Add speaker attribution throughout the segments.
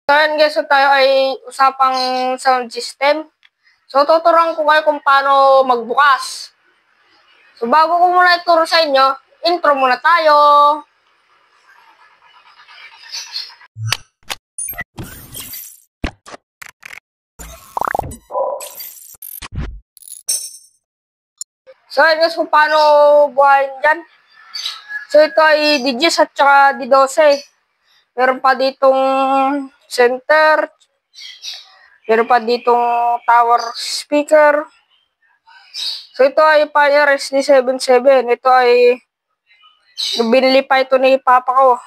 Speaker 1: So, ayan guys, so tayo ay usapang sound system. So, tuturuan ko kayo kung paano magbukas. So, bago ko muna ituro sa inyo, intro muna tayo. So, ayan guys, kung paano buhayin dyan. So, ito ay D10 at saka D12. Meron pa ditong center. Meron pa ditong tower speaker. So, ito ay Pioneer SD77. Ito ay binili pa ito ni Papa ko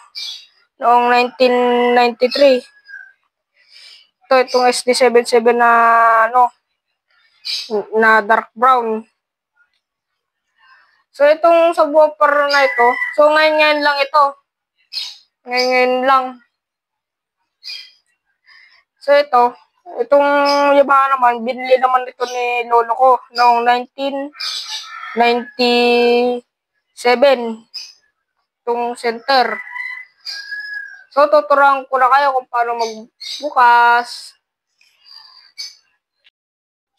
Speaker 1: noong 1993. Itong SD77 na dark brown. So, itong subwoofer na ito, so ngayon lang ito. Ngayon lang. So, itong Yamaha naman, binili naman ito ni lolo ko noong 1997. Itong center. So, tuturuan ko na kayo kung paano magbukas.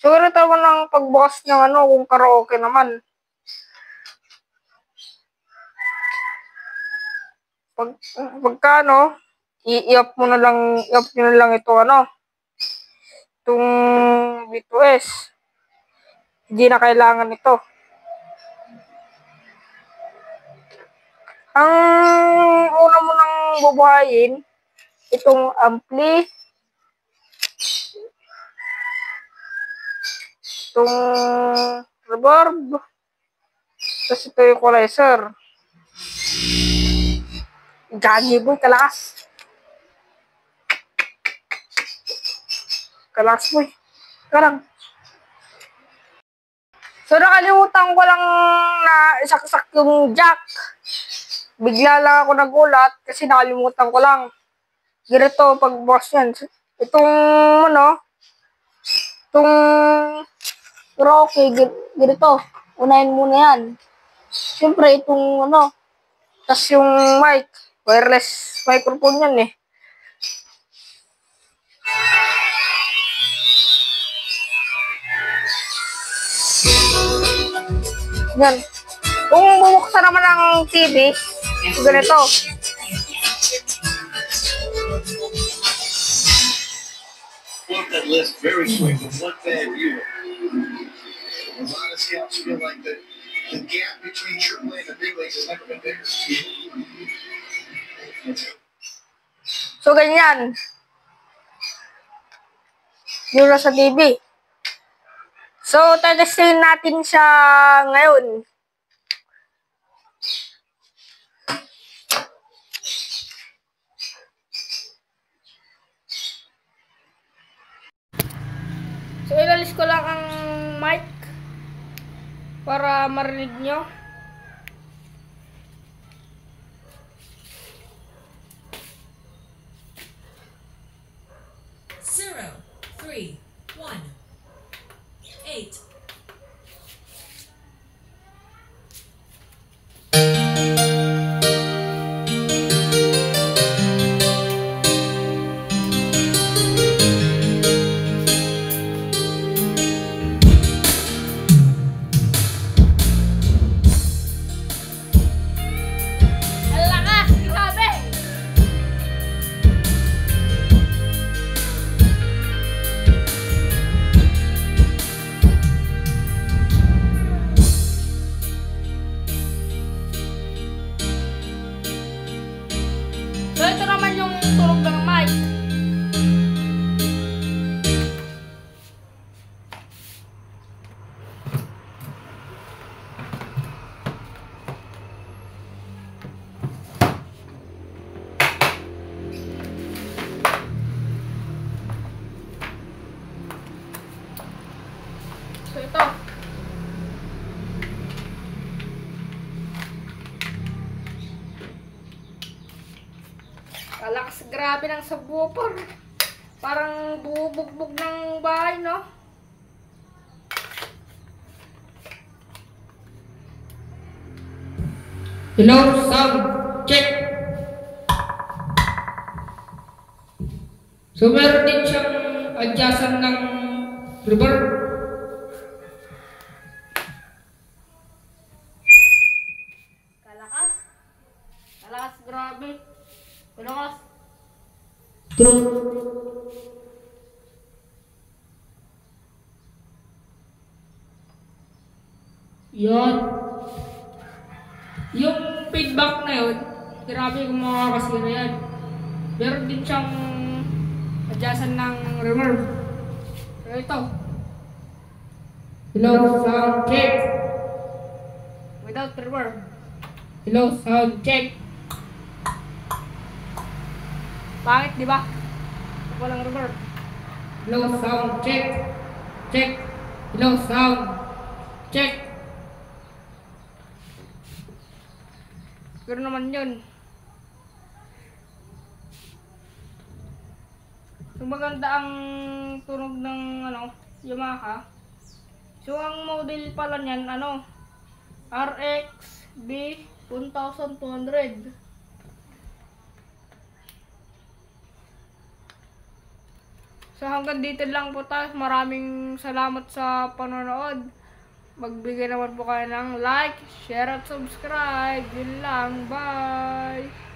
Speaker 1: So, ganito naman ang pagbukas ng kung karaoke naman. Pagka i-off nyo na lang ito itong B2S. Hindi na kailangan ito. Ang una mo nang bubuhayin, itong ampli, itong reverb, tapos ito yung equalizer. Gagi boy, kalakas. Kalakas boy. Karang. So, nakalimutan ko lang na isaksak yung jack. Bigla lang ako nagulat kasi nakalimutan ko lang. Ganito pagbukas yan. Itong karaoke, ganito. Unahin muna yan. Siyempre, itong tas yung mic. Wireless microphone yan eh. Yan. Kung bubuksan naman ang TV, ganito.
Speaker 2: Off that list very quick with one bad year. A lot of scouts feel like the gap between AAA and the big leagues has never been bigger.
Speaker 1: So, ganyan. Yung nasa TV. So, testin natin siya ngayon. So, ilalis ko lang ang mic para marinig nyo.
Speaker 3: Zero, 3, 1, 8.
Speaker 1: So, ito naman yung tunog ng mic. So, ito. Kalakas, grabe ng subwoofer. Parang bubugbog ng bahay, no? Hello, sound check. So meron din siyang adjustan ng reverb.
Speaker 4: Kalakas. Kalakas, grabe. Kalakas.
Speaker 1: True. Yun. Yung feedback na yun, grabe kung makakasira yan. Meron din siyang adjustan ng reverb. So ito. Hello, sound check.
Speaker 4: Without reverb.
Speaker 1: Hello, sound check.
Speaker 4: Pangit, di ba? Walang reverb.
Speaker 1: Hello, sound check. Check. Hello, sound check. Pero naman yun. So maganda ang tunog ng Yamaha. So ang model pala niyan RX B 1200. So hanggang dito lang po tayo. Maraming salamat sa panonood. Magbigay naman po kayo ng like, share at subscribe. Yun lang. Bye!